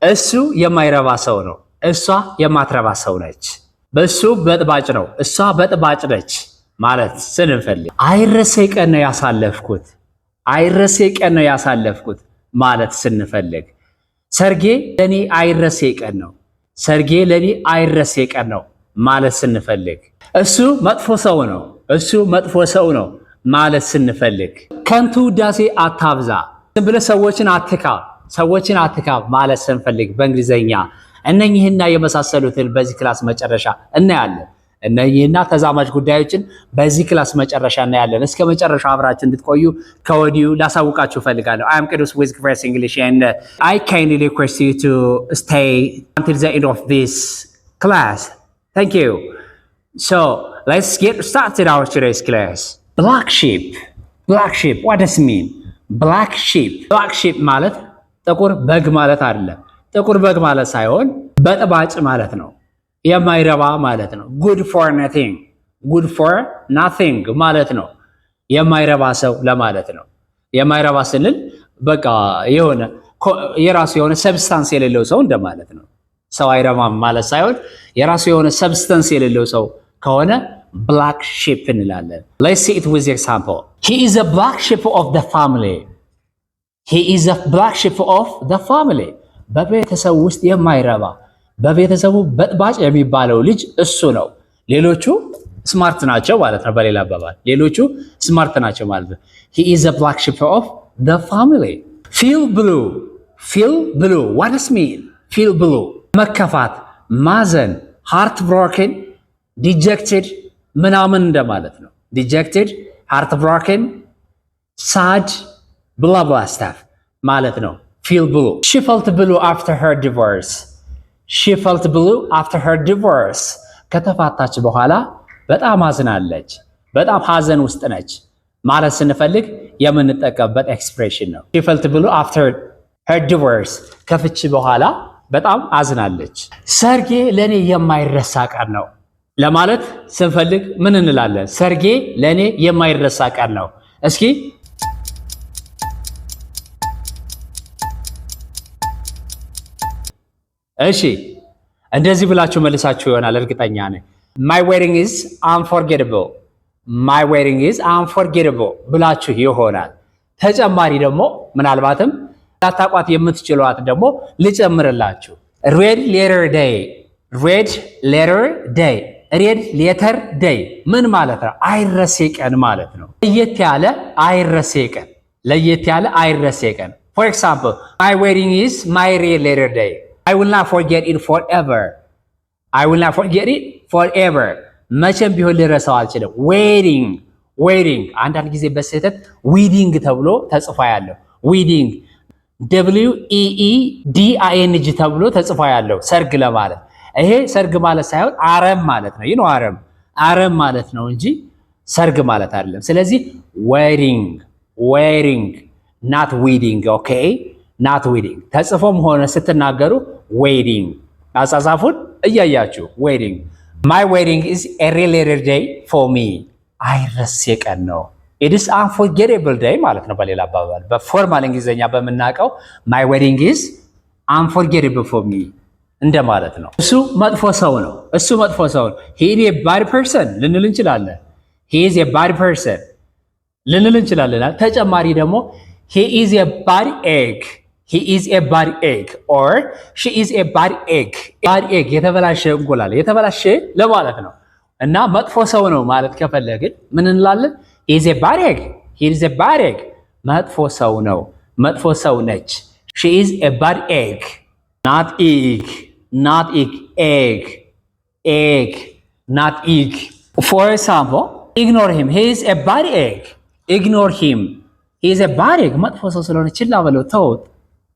እሱ የማይረባ ሰው ነው። እሷ የማትረባ ሰው ነች። በሱ በጥባጭ ነው፣ እሷ በጥባጭ ነች ማለት ስንፈልግ አይረሴ ቀን ነው ያሳለፍኩት፣ አይረሴ ቀን ነው ያሳለፍኩት ማለት ስንፈልግ ሰርጌ ለኔ አይረሴ ቀን ነው፣ ሰርጌ ለኔ አይረሴ ቀን ነው ማለት ስንፈልግ እሱ መጥፎ ሰው ነው፣ እሱ መጥፎ ሰው ነው ማለት ስንፈልግ ከንቱ ውዳሴ አታብዛ፣ ዝም ብለህ ሰዎችን አትካብ ማለት ስንፈልግ በእንግሊዘኛ እነኚህና የመሳሰሉትን በዚህ ክላስ መጨረሻ እናያለን። እነኚህና ተዛማጅ ጉዳዮችን በዚህ ክላስ መጨረሻ እናያለን። እስከ መጨረሻው አብራችሁ እንድትቆዩ ከወዲሁ ላሳውቃችሁ ፈልጋለሁ። I am Qidus with Express English and I kindly request you to stay until the end of this class. Thank you. So, let's get started our today's class. Black sheep. Black sheep. What does it mean? Black sheep. Black sheep ማለት ጥቁር በግ ማለት አይደለም። ጥቁር በግ ማለት ሳይሆን በጥባጭ ማለት ነው። የማይረባ ማለት ነው። good for nothing good for nothing ማለት ነው። የማይረባ ሰው ለማለት ነው። የማይረባ ስንል በቃ የሆነ የራሱ የሆነ ሰብስታንስ የሌለው ሰው እንደማለት ነው። ሰው አይረባም ማለት ሳይሆን የራሱ የሆነ ሰብስታንስ የሌለው ሰው ከሆነ black sheep እንላለን። let's see it with example. He is a black sheep of the family. He is a black sheep of the family. በቤተሰቡ ውስጥ የማይረባ በቤተሰቡ በጥባጭ የሚባለው ልጅ እሱ ነው። ሌሎቹ ስማርት ናቸው ማለት ነው። በሌላ አባባል ሌሎቹ ስማርት ናቸው ማለት ነው። He is a black sheep of the family. Feel blue. Feel blue. What does it mean? Feel blue. መከፋት፣ ማዘን፣ heartbroken, dejected ምናምን እንደማለት ነው። dejected, heartbroken, sad, blah blah stuff ማለት ነው። Feel blue. She felt blue after her divorce. She felt blue after her divorce. ከተፋታች በኋላ በጣም አዝናለች፣ በጣም ሐዘን ውስጥ ነች ማለት ስንፈልግ የምንጠቀምበት ኤክስፕሬሽን ነው። She felt blue after her divorce. ከፍቺ በኋላ በጣም አዝናለች። ሰርጌ ለኔ የማይረሳ ቀን ነው ለማለት ስንፈልግ ምን እንላለን? ሰርጌ ለኔ የማይረሳ ቀን ነው። እስኪ እሺ እንደዚህ ብላችሁ መልሳችሁ ይሆናል እርግጠኛ ነኝ። My wedding is unforgettable. My wedding is unforgettable ብላችሁ ይሆናል። ተጨማሪ ደግሞ ምናልባትም ላታቋት የምትችሏት ደግሞ ልጨምርላችሁ። Red letter day. Red letter day. Red letter day ምን ማለት ነው? አይረሴ ቀን ማለት ነው። ለየት ያለ አይረሴ ቀን፣ ለየት ያለ አይረሴ ቀን። For example, my wedding is my red letter day. I will not forget it forever. I will not forget it forever. መቼም ቢሆን ልረሳው አልችልም። wedding wedding አንዳንድ ጊዜ በስህተት wedding ተብሎ ተጽፎ ያለው wedding W E E D I N G ተብሎ ተጽፎ ያለው ሰርግ ለማለት ይሄ ሰርግ ማለት ሳይሆን አረም ማለት ነው። ይሄ አረም ማለት ነው እንጂ ሰርግ ማለት አይደለም። ስለዚህ wedding wedding not wedding. okay not wedding ተጽፎም ሆነ ስትናገሩ wedding አጻጻፉን እያያችሁ wedding. My wedding is a related day for me. አይረሴ ቀን ነው። It is unforgettable day ማለት ነው። በሌላ አባባል በፎርማል እንግሊዘኛ በመናቀው my wedding is unforgettable for me እንደማለት ነው። እሱ መጥፎ ሰው ነው። እሱ መጥፎ ሰው ነው። He is a bad person ልንል እንችላለን። He is a bad person ልንል እንችላለን። ተጨማሪ ደግሞ he is a bad egg. He is a bad egg or she is a bad egg. bad egg የተበላሸ እንቁላል የተበላሸ ለማለት ነው። እና መጥፎ ሰው ነው ማለት ከፈለግን ምን እንላለን? He is a bad egg. He is a bad egg. መጥፎ ሰው ነው፣ መጥፎ ሰው ነች። She is a bad egg. not egg. not egg. egg. egg. not egg. For example, ignore him. He is a bad egg. ignore him. He is a bad egg. መጥፎ ሰው ስለሆነ ችላ በለው፣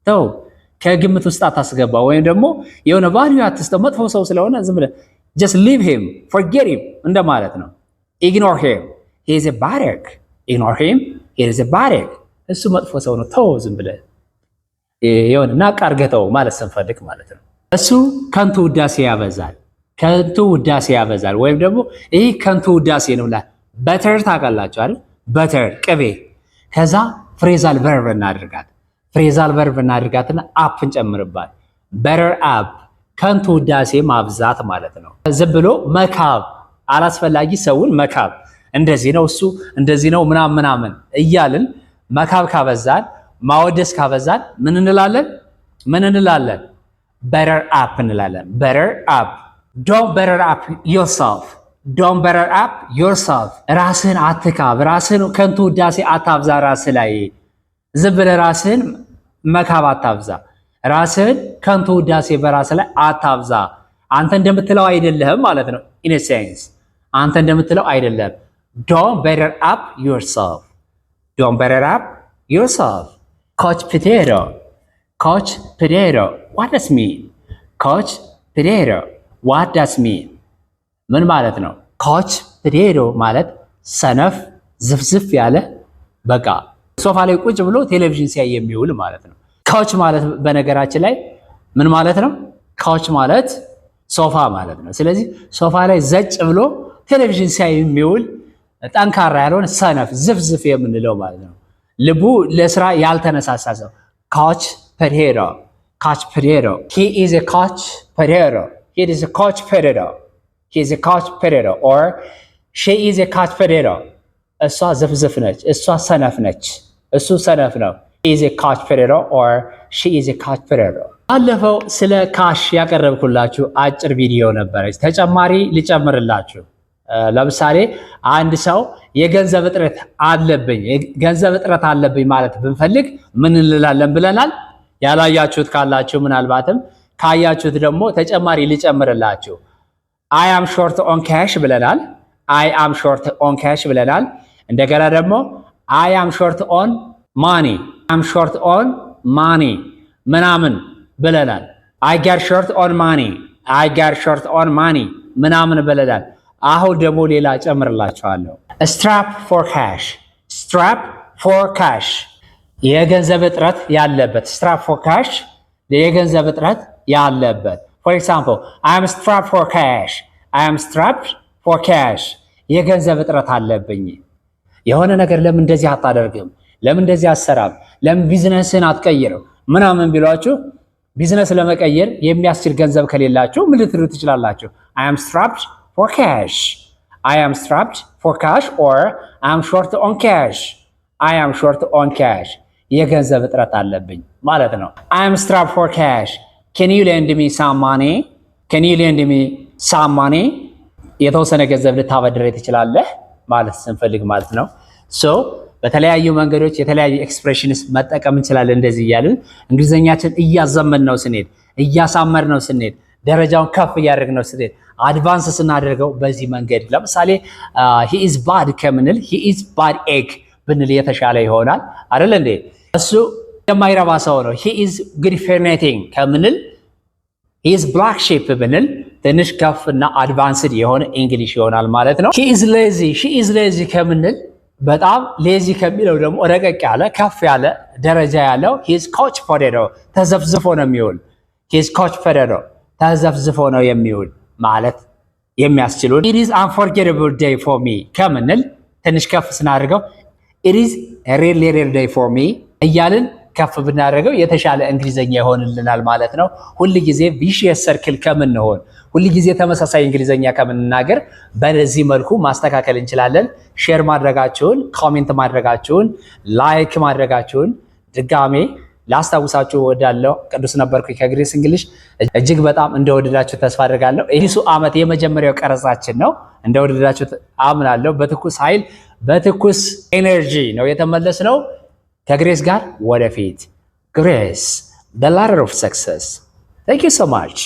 ተው ከግምት ውስጥ አታስገባ። ወይም ደግሞ የሆነ ባህሪው አትስተው፣ መጥፎ ሰው ስለሆነ ዝም ብለህ just leave him, forget him እንደማለት ነው። ignore him. He is a bad egg. ignore him. He is a bad egg. እሱ መጥፎ ሰው ነው፣ ተው ዝም ብለህ የሆነ ናቅ አድርገህ ተው ማለት ስንፈልግ ማለት ነው። እሱ ከንቱ ውዳሴ ያበዛል፣ ከንቱ ውዳሴ ያበዛል። ወይም ደግሞ ይህ ከንቱ ውዳሴ ነው ብላ በተር ታውቃላችሁ አይደል? በተር ቅቤ። ከዛ ፍሬዛል ቨርብ እናድርጋት። ፍሬዛል ቨርብ እናድርጋትና አፕ እንጨምርባት። better up ከንቱ ውዳሴ ማብዛት ማለት ነው። ዝም ብሎ መካብ፣ አላስፈላጊ ሰውን መካብ፣ እንደዚህ ነው እሱ እንደዚህ ነው ምናምን እያልን መካብ ካበዛን፣ ማወደስ ካበዛን ምን እንላለን? better up እንላለን። better up don't better up yourself don't better up yourself ራስህን አትካብ፣ ራስህን ከንቱ ውዳሴ አታብዛ። ራስህ ላይ ዝም ብለህ ራስህን መካብ አታብዛ። ራስህን ከንቱ ውዳሴ በራስህ ላይ አታብዛ። አንተ እንደምትለው አይደለህም ማለት ነው። in a sense አንተ እንደምትለው አይደለም። don't better up yourself don't better up yourself coach potato what does mean coach potato what does mean ምን ማለት ነው? ኮች ፖቴቶ ማለት ሰነፍ ዝፍዝፍ ያለ በቃ ሶፋ ላይ ቁጭ ብሎ ቴሌቪዥን ሲያይ የሚውል ማለት ነው። ኮች ማለት በነገራችን ላይ ምን ማለት ነው? ኮች ማለት ሶፋ ማለት ነው። ስለዚህ ሶፋ ላይ ዘጭ ብሎ ቴሌቪዥን ሲያይ የሚውል ጠንካራ ያልሆነ ሰነፍ ዝፍዝፍ የምንለው ማለት ነው። ልቡ ለስራ ያልተነሳሳ ሰው ኮች ፖቴቶ he is a coach potato he is a coach potato he is a coach potato or she is a coach potato እሷ ዝፍዝፍ ነች፣ እሷ ሰነፍ ነች፣ እሱ ሰነፍ ነው። he is a coach potato or she is a coach potato ባለፈው ስለ ካሽ ያቀረብኩላችሁ አጭር ቪዲዮ ነበረች። ተጨማሪ ልጨምርላችሁ። ለምሳሌ አንድ ሰው የገንዘብ እጥረት አለብኝ ማለት ብንፈልግ ምን እንላለን ብለናል? ያላያችሁት ካላችሁ ምናልባትም ካያችሁት ደግሞ ተጨማሪ ልጨምርላችሁ። I am short on cash ብለናል። I am short on cash ብለናል። እንደገና ደግሞ I am short on money I'm short on money ምናምን ብለናል። I get short on money ምናምን ብለናል። አሁን ደግሞ ሌላ ጨምርላችኋለሁ። strap for cash የገንዘብ እጥረት ያለበት strap for cash የገንዘብ እጥረት ያለበት for example I am strapped for cash የገንዘብ እጥረት አለብኝ። የሆነ ነገር ለምን እንደዚህ አታደርግም? ለምን እንደዚህ አትሰራም? ለምን ቢዝነስን አትቀይርም? ምናምን ቢሏችሁ ቢዝነስ ለመቀየር የሚያስችል ገንዘብ ከሌላችሁ ምን ልትሉ ትችላላችሁ? I am strapped for cash or I am short on cash የገንዘብ እጥረት አለብኝ ማለት ነው። I am strapped for cash can you lend me some money የተወሰነ ገንዘብ ልታበድረኝ ትችላለህ ማለት ስንፈልግ ማለት ነው። ሶ በተለያዩ መንገዶች የተለያዩ ኤክስፕሬሽንስ መጠቀም እንችላለን። እንደዚህ እያልን እንግሊዘኛችን እያዘመንነው ስንሄድ እያሳመርነው ስንሄድ ደረጃውን ከፍ እያደረግነው ስንሄድ አድቫንስ ስናደርገው በዚህ መንገድ ለምሳሌ he is bad ከምንል he is bad egg ብንል የተሻለ ይሆናል አይደል እንዴ? እሱ የማይረባ ሰው ነው። he is good for nothing ከምንል he is black sheep ብንል ትንሽ ከፍና አድቫንስድ የሆነ እንግሊሽ ይሆናል ማለት ነው። he is lazy ከምንል በጣም ሌዚ ከሚለው ደግሞ ረቀቅ ያለ ከፍ ያለ ደረጃ ያለው he is coach potato ተዘፍዝፎ ነው የሚውል he is coach potato ተዘፍዝፎ ነው የሚውል ማለት የሚያስችሉን it is unforgettable day for me ከምንል ትንሽ ከፍ ስናደርገው it is a really day for me እያልን ከፍ ብናደርገው የተሻለ እንግሊዘኛ ይሆንልናል ማለት ነው። ሁሉ ጊዜ ቪሺየስ ሰርክል ከምንሆን ሁሉ ጊዜ ተመሳሳይ እንግሊዘኛ ከምንናገር በዚህ መልኩ ማስተካከል እንችላለን። ሼር ማድረጋችሁን፣ ኮሜንት ማድረጋችሁን፣ ላይክ ማድረጋችሁን ድጋሜ ላስታውሳችሁ እወዳለሁ። ቅዱስ ነበርኩ ከግሬስ እንግሊሽ። እጅግ በጣም እንደወደዳችሁ ተስፋ አድርጋለሁ። አዲሱ ዓመት የመጀመሪያው ቀረጻችን ነው። እንደወደዳችሁ አምናለሁ። በትኩስ ኃይል በትኩስ ኤነርጂ ነው የተመለስነው። ከግሬስ ጋር ወደፊት። ግሬስ the ladder of success. Thank you so much.